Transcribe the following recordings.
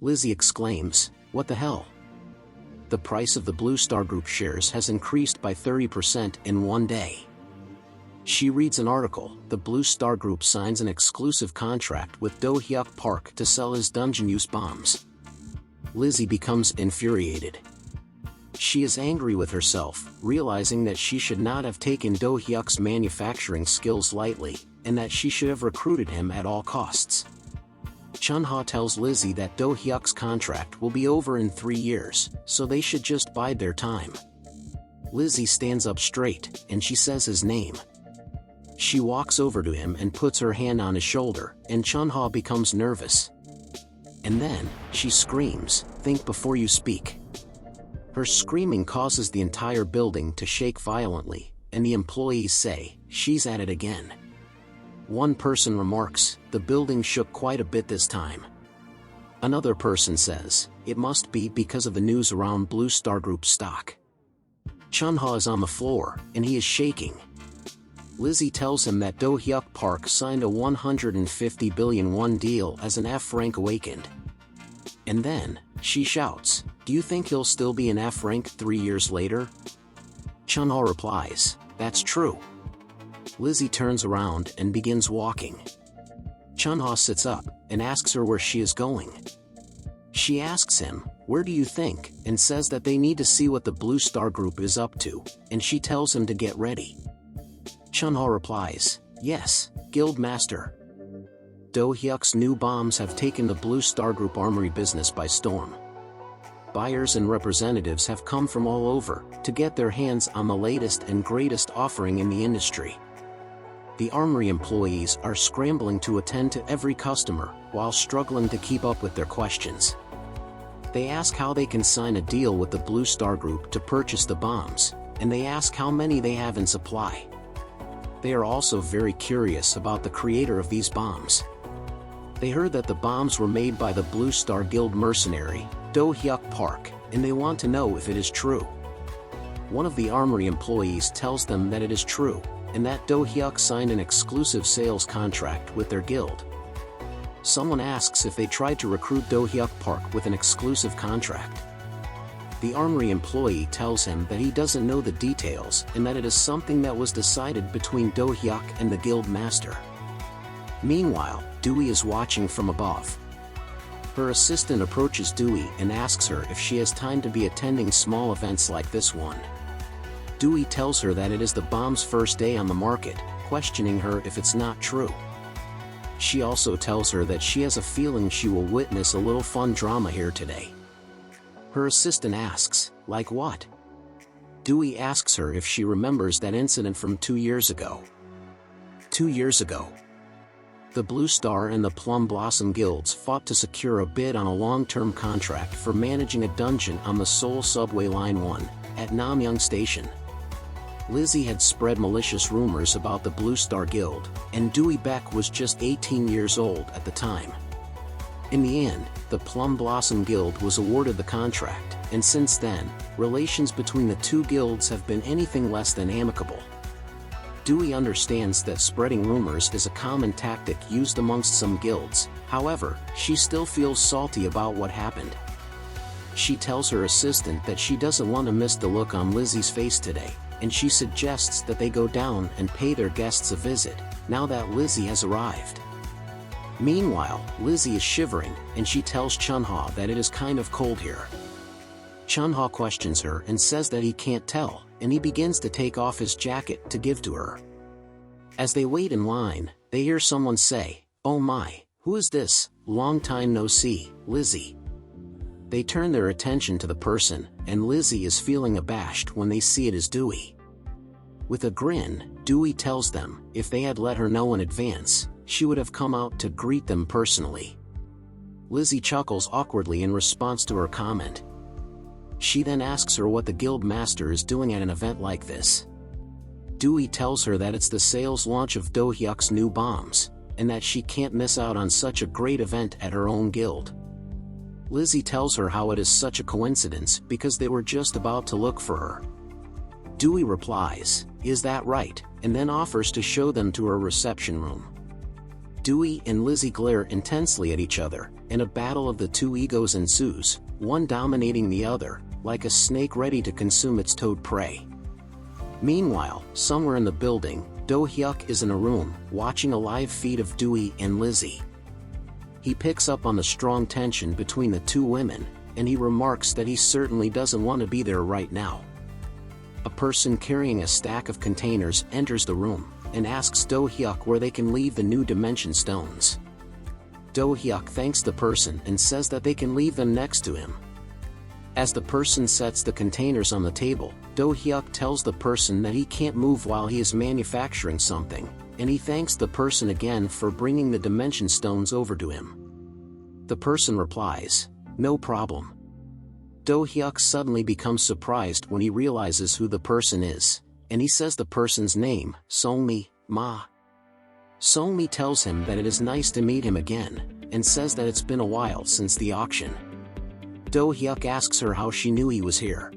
Lizzie exclaims, "What the hell?" The price of the Blue Star Group shares has increased by 30% in one day. She reads an article. The Blue Star Group signs an exclusive contract with Dohyuk Park to sell his dungeon-use bombs. Lizzie becomes infuriated. She is angry with herself, realizing that she should not have taken Dohyuk's manufacturing skills lightly, and that she should have recruited him at all costs. Manhwa tells Lizzie that Dohyuk's contract will be over in 3 years, so they should just bide their time. Lizzie stands up straight, and she says his name. She walks over to him and puts her hand on his shoulder, and Manhwa becomes nervous. And then, she screams, "Think before you speak." Her screaming causes the entire building to shake violently, and the employees say, "She's at it again." One person remarks, "The building shook quite a bit this time." Another person says, "It must be because of the news around Blue Star Group stock." Manhwa is on the floor, and he is shaking. Lizzie tells him that Dohyuk Park signed a 150 billion won deal as an F rank awakened. And then, she shouts, "Do you think he'll still be an F rank 3 years later?" Manhwa replies, "That's true." Lizzie turns around and begins walking. Manhwa sits up and asks her where she is going. She asks him, "Where do you think?" and says that they need to see what the Blue Star Group is up to, and she tells him to get ready. Manhwa replies, "Yes, Guild Master." Dohyuk's new bombs have taken the Blue Star Group armory business by storm. Buyers and representatives have come from all over to get their hands on the latest and greatest offering in the industry. The armory employees are scrambling to attend to every customer while struggling to keep up with their questions. They ask how they can sign a deal with the Blue Star Group to purchase the bombs, and they ask how many they have in supply. They are also very curious about the creator of these bombs. They heard that the bombs were made by the Blue Star Guild mercenary, Dohyuk Park, and they want to know if it is true. One of the armory employees tells them that it is true, and that Dohyuk signed an exclusive sales contract with their guild. Someone asks if they tried to recruit Dohyuk Park with an exclusive contract. The armory employee tells him that he doesn't know the details and that it is something that was decided between Dohyuk and the guild master. Meanwhile, Dewey is watching from above. Her assistant approaches Dewey and asks her if she has time to be attending small events like this one. Dewey tells her that it is the bomb's first day on the market, questioning her if it's not true. She also tells her that she has a feeling she will witness a little fun drama here today. Her assistant asks, "Like what?" Dewey asks her if she remembers that incident from 2 years ago. 2 years ago. The Blue Star and the Plum Blossom Guilds fought to secure a bid on a long-term contract for managing a dungeon on the Seoul Subway Line 1, at Namyang Station. Lizzie had spread malicious rumors about the Blue Star Guild, and Dewey Beck was just 18 years old at the time. In the end, the Plum Blossom Guild was awarded the contract, and since then, relations between the two guilds have been anything less than amicable. Dewey understands that spreading rumors is a common tactic used amongst some guilds, however, she still feels salty about what happened. She tells her assistant that she doesn't want to miss the look on Lizzie's face today, and she suggests that they go down and pay their guests a visit, now that Lizzie has arrived. Meanwhile, Lizzie is shivering, and she tells Manhwa that it is kind of cold here. Manhwa questions her and says that he can't tell, and he begins to take off his jacket to give to her. As they wait in line, they hear someone say, "Oh my, who is this? Long time no see, Lizzie." They turn their attention to the person, and Lizzie is feeling abashed when they see it is Dewey. With a grin, Dewey tells them, if they had let her know in advance, she would have come out to greet them personally. Lizzie chuckles awkwardly in response to her comment. She then asks her what the guild master is doing at an event like this. Dewey tells her that it's the sales launch of Dohyuk's new bombs, and that she can't miss out on such a great event at her own guild. Lizzie tells her how it is such a coincidence because they were just about to look for her. Dewey replies, "Is that right?" and then offers to show them to her reception room. Dewey and Lizzie glare intensely at each other, and a battle of the two egos ensues, one dominating the other, like a snake ready to consume its toad prey. Meanwhile, somewhere in the building, Dohyuk is in a room, watching a live feed of Dewey and Lizzie. He picks up on the strong tension between the two women, and he remarks that he certainly doesn't want to be there right now. A person carrying a stack of containers enters the room, and asks Dohyuk where they can leave the new dimension stones. Dohyuk thanks the person and says that they can leave them next to him. As the person sets the containers on the table, Dohyuk tells the person that he can't move while he is manufacturing something, and he thanks the person again for bringing the dimension stones over to him. The person replies, "No problem." Dohyuk suddenly becomes surprised when he realizes who the person is, and he says the person's name, Somi, Ma. Somi tells him that it is nice to meet him again, and says that it's been a while since the auction. Dohyuk asks her how she knew he was here.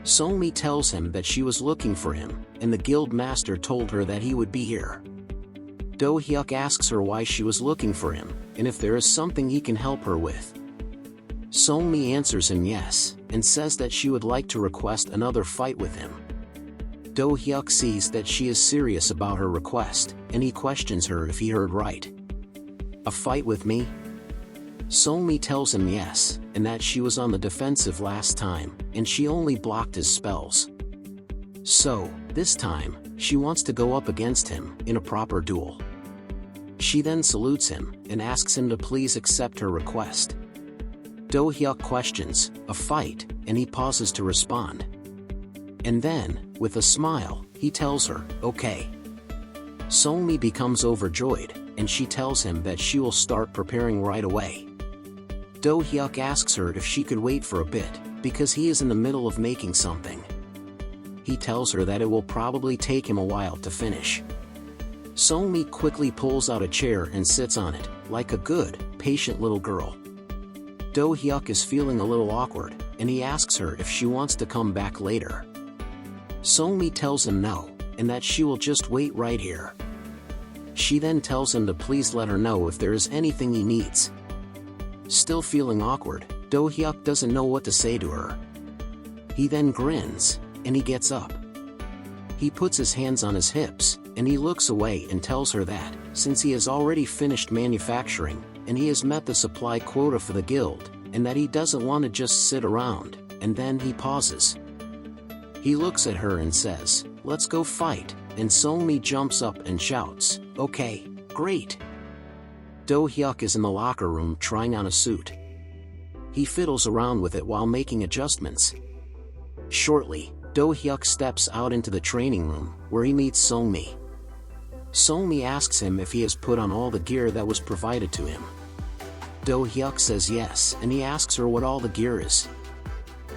Somi tells him that she was looking for him, and the guild master told her that he would be here. Dohyuk asks her why she was looking for him, and if there is something he can help her with. Somi answers him yes, and says that she would like to request another fight with him. Dohyuk sees that she is serious about her request, and he questions her if he heard right. "A fight with me?" Somi tells him yes, and that she was on the defensive last time, and she only blocked his spells. So, this time, she wants to go up against him, in a proper duel. She then salutes him, and asks him to please accept her request. Dohyuk questions, "A fight?" and he pauses to respond. And then, with a smile, he tells her, "Okay." Somi becomes overjoyed, and she tells him that she will start preparing right away. Dohyuk asks her if she could wait for a bit, because he is in the middle of making something. He tells her that it will probably take him a while to finish. Somi quickly pulls out a chair and sits on it, like a good, patient little girl. Dohyuk is feeling a little awkward, and he asks her if she wants to come back later. Somi tells him no, and that she will just wait right here. She then tells him to please let her know if there is anything he needs. Still feeling awkward, Dohyuk doesn't know what to say to her. He then grins, and he gets up. He puts his hands on his hips, and he looks away and tells her that, since he has already finished manufacturing, and he has met the supply quota for the guild, and that he doesn't want to just sit around, and then he pauses. He looks at her and says, "Let's go fight," and Somi jumps up and shouts, "Okay, great." Dohyuk is in the locker room trying on a suit. He fiddles around with it while making adjustments. Shortly, Dohyuk steps out into the training room, where he meets Somi. Somi asks him if he has put on all the gear that was provided to him. Dohyuk says yes, and he asks her what all the gear is.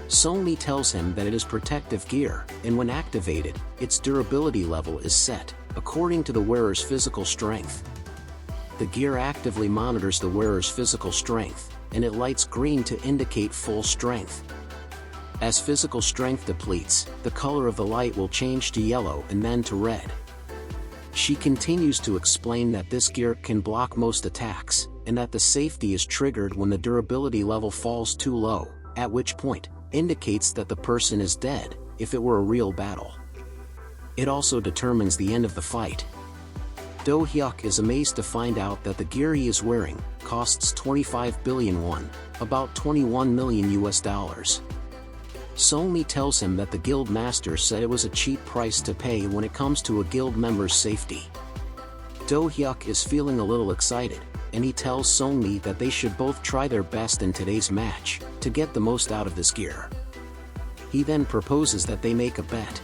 Somi tells him that it is protective gear, and when activated, its durability level is set, according to the wearer's physical strength. The gear actively monitors the wearer's physical strength, and it lights green to indicate full strength. As physical strength depletes, the color of the light will change to yellow and then to red. She continues to explain that this gear can block most attacks, and that the safety is triggered when the durability level falls too low, at which point, indicates that the person is dead, if it were a real battle. It also determines the end of the fight. Dohyuk is amazed to find out that the gear he is wearing costs 25 billion won, about 21 million US. Somi tells him that the guild master said it was a cheap price to pay when it comes to a guild member's safety. Dohyuk is feeling a little excited, and he tells Somi that they should both try their best in today's match, to get the most out of this gear. He then proposes that they make a bet.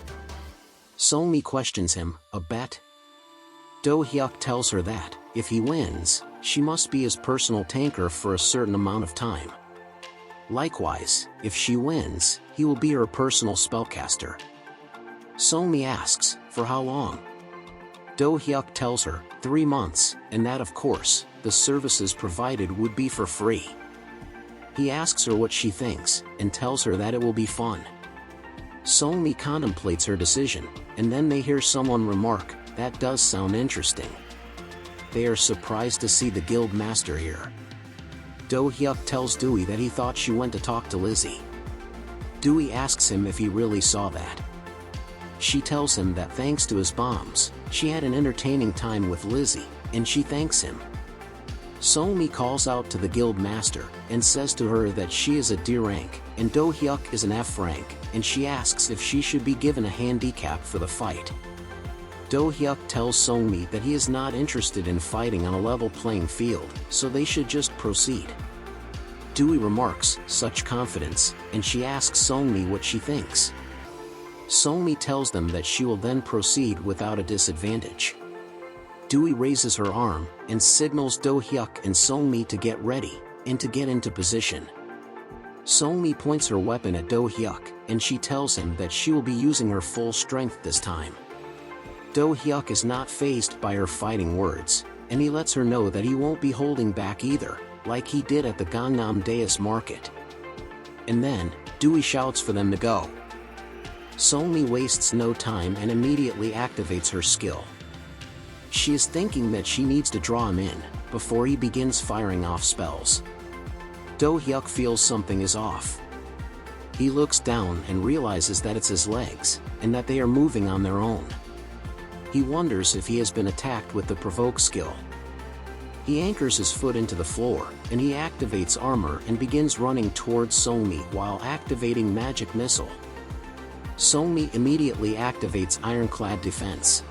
Somi questions him, "A bet?" Dohyuk tells her that, if he wins, she must be his personal tanker for a certain amount of time. Likewise, if she wins, he will be her personal spellcaster. Somi asks, "For how long?" Dohyuk tells her, 3 months, and that of course, the services provided would be for free. He asks her what she thinks, and tells her that it will be fun. Somi contemplates her decision, and then they hear someone remark, "That does sound interesting." They are surprised to see the guild master here. Dohyuk tells Dewey that he thought she went to talk to Lizzie. Dewey asks him if he really saw that. She tells him that thanks to his bombs, she had an entertaining time with Lizzie, and she thanks him. Somi calls out to the guild master and says to her that she is a D rank and Dohyuk is an F rank, and she asks if she should be given a handicap for the fight. Dohyuk tells Somi that he is not interested in fighting on a level playing field, so they should just proceed. Dewey remarks, "Such confidence," and she asks Somi what she thinks. Somi tells them that she will then proceed without a disadvantage. Dewey raises her arm and signals Dohyuk and Somi to get ready and to get into position. Somi points her weapon at Dohyuk, and she tells him that she will be using her full strength this time. Dohyuk is not fazed by her fighting words, and he lets her know that he won't be holding back either, like he did at the Gangnam Daeus market. And then, Dewey shouts for them to go. Somi wastes no time and immediately activates her skill. She is thinking that she needs to draw him in, before he begins firing off spells. Dohyuk feels something is off. He looks down and realizes that it's his legs, and that they are moving on their own. He wonders if he has been attacked with the provoke skill. He anchors his foot into the floor, and he activates armor and begins running towards Somi while activating magic missile. Somi immediately activates ironclad defense.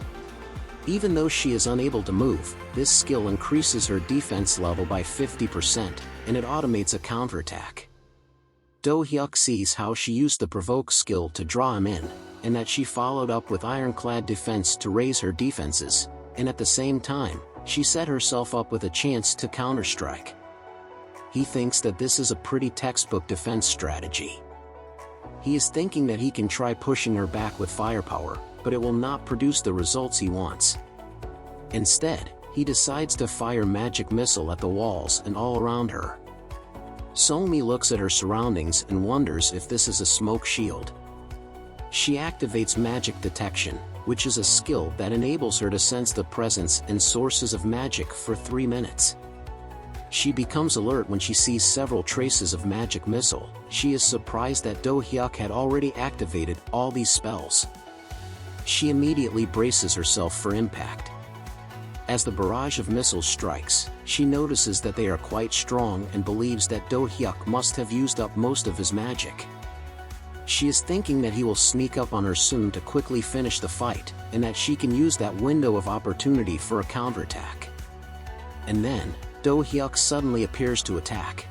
Even though she is unable to move, this skill increases her defense level by 50%, and it automates a counterattack. Dohyuk sees how she used the provoke skill to draw him in, and that she followed up with ironclad defense to raise her defenses, and at the same time, she set herself up with a chance to counterstrike. He thinks that this is a pretty textbook defense strategy. He is thinking that he can try pushing her back with firepower, but it will not produce the results he wants. Instead, he decides to fire magic missile at the walls and all around her. Somi looks at her surroundings and wonders if this is a smoke shield. She activates magic detection, which is a skill that enables her to sense the presence and sources of magic for 3 minutes. She becomes alert when she sees several traces of magic missile. She is surprised that Dohyuk had already activated all these spells. She immediately braces herself for impact. As the barrage of missiles strikes, she notices that they are quite strong and believes that Dohyuk must have used up most of his magic. She is thinking that he will sneak up on her soon to quickly finish the fight, and that she can use that window of opportunity for a counterattack. And then, Dohyuk suddenly appears to attack.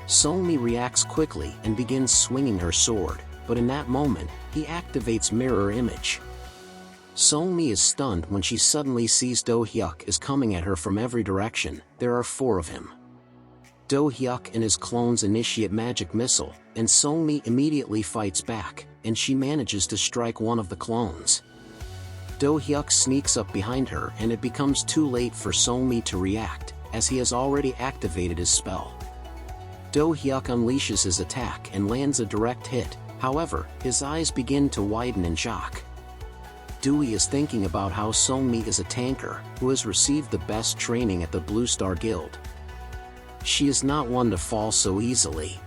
Somi reacts quickly and begins swinging her sword, but in that moment, he activates mirror image. Somi is stunned when she suddenly sees Dohyuk is coming at her from every direction. There are 4 of him. Dohyuk and his clones initiate magic missile, and Somi immediately fights back, and she manages to strike one of the clones. Dohyuk sneaks up behind her, and it becomes too late for Somi to react, as he has already activated his spell. Dohyuk unleashes his attack and lands a direct hit. However, his eyes begin to widen in shock. Dewey is thinking about how Somi is a tanker who has received the best training at the Blue Star Guild. She is not one to fall so easily.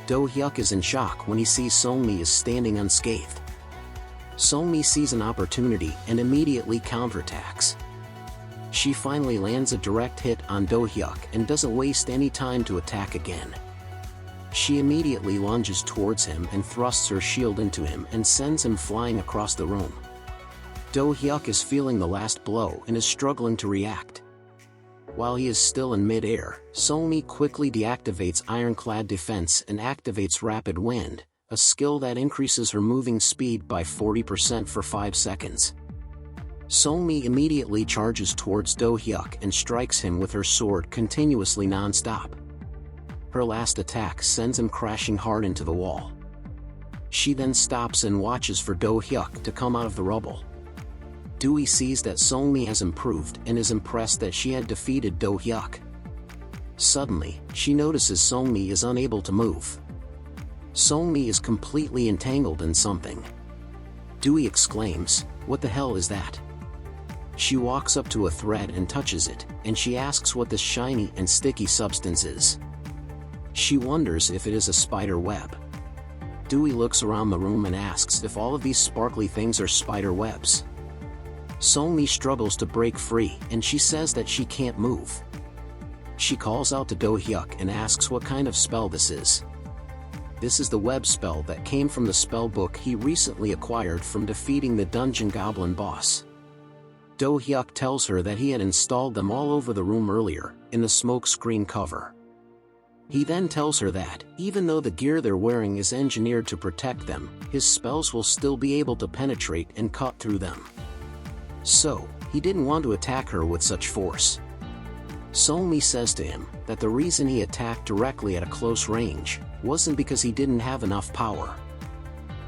Dohyuk is in shock when he sees Somi is standing unscathed. Somi sees an opportunity and immediately counterattacks. She finally lands a direct hit on Dohyuk and doesn't waste any time to attack again. She immediately lunges towards him and thrusts her shield into him and sends him flying across the room. Dohyuk is feeling the last blow and is struggling to react. While he is still in mid-air, Somi quickly deactivates Ironclad Defense and activates Rapid Wind, a skill that increases her moving speed by 40% for 5 seconds. Somi immediately charges towards Dohyuk and strikes him with her sword continuously non-stop. Her last attack sends him crashing hard into the wall. She then stops and watches for Dohyuk to come out of the rubble. Dewey sees that Somi has improved and is impressed that she had defeated Dohyuk. Suddenly, she notices Somi is unable to move. Somi is completely entangled in something. Dewey exclaims, "What the hell is that?" She walks up to a thread and touches it, and she asks what this shiny and sticky substance is. She wonders if it is a spider web. Dewey looks around the room and asks if all of these sparkly things are spider webs. Somi struggles to break free, and she says that she can't move. She calls out to Dohyuk and asks what kind of spell this is. This is the web spell that came from the spell book he recently acquired from defeating the dungeon goblin boss. Dohyuk tells her that he had installed them all over the room earlier, in the smoke screen cover. He then tells her that, even though the gear they're wearing is engineered to protect them, his spells will still be able to penetrate and cut through them. So, he didn't want to attack her with such force. Somi says to him that the reason he attacked directly at a close range wasn't because he didn't have enough power.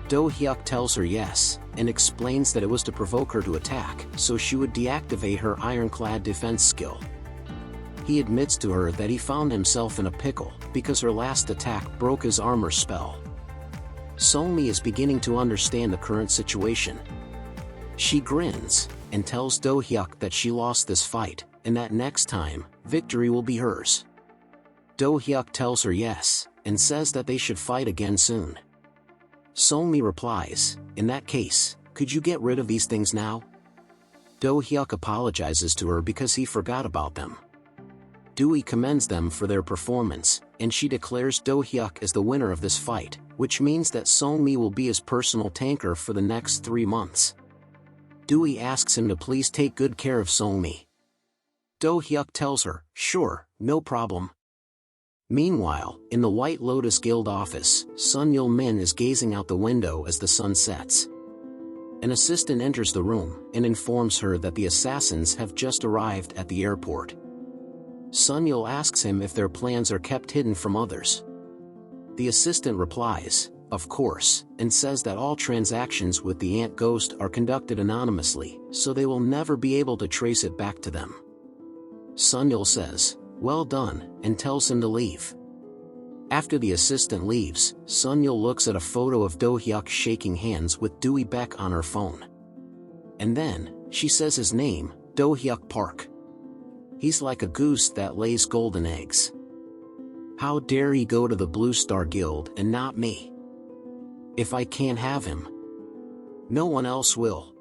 Dohyuk tells her yes, and explains that it was to provoke her to attack, so she would deactivate her ironclad defense skill. He admits to her that he found himself in a pickle because her last attack broke his armor spell. Somi is beginning to understand the current situation. She grins and tells Dohyuk that she lost this fight, and that next time, victory will be hers. Dohyuk tells her yes, and says that they should fight again soon. Somi replies, "In that case, could you get rid of these things now?" Dohyuk apologizes to her because he forgot about them. Dewey commends them for their performance, and she declares Dohyuk as the winner of this fight, which means that Somi will be his personal tanker for the next 3 months. Dewey asks him to please take good care of Somi. Dohyuk tells her, "Sure, no problem." Meanwhile, in the White Lotus Guild office, Sun Yul-min is gazing out the window as the sun sets. An assistant enters the room and informs her that the assassins have just arrived at the airport. Sun Yul asks him if their plans are kept hidden from others. The assistant replies, "Of course," and says that all transactions with the ant ghost are conducted anonymously, so they will never be able to trace it back to them. Sun Yul says, "Well done," and tells him to leave. After the assistant leaves, Sun Yul looks at a photo of Dohyuk shaking hands with Dewey Beck on her phone. And then, she says his name, Dohyuk Park. He's like a goose that lays golden eggs. How dare he go to the Blue Star Guild and not me? If I can't have him, no one else will.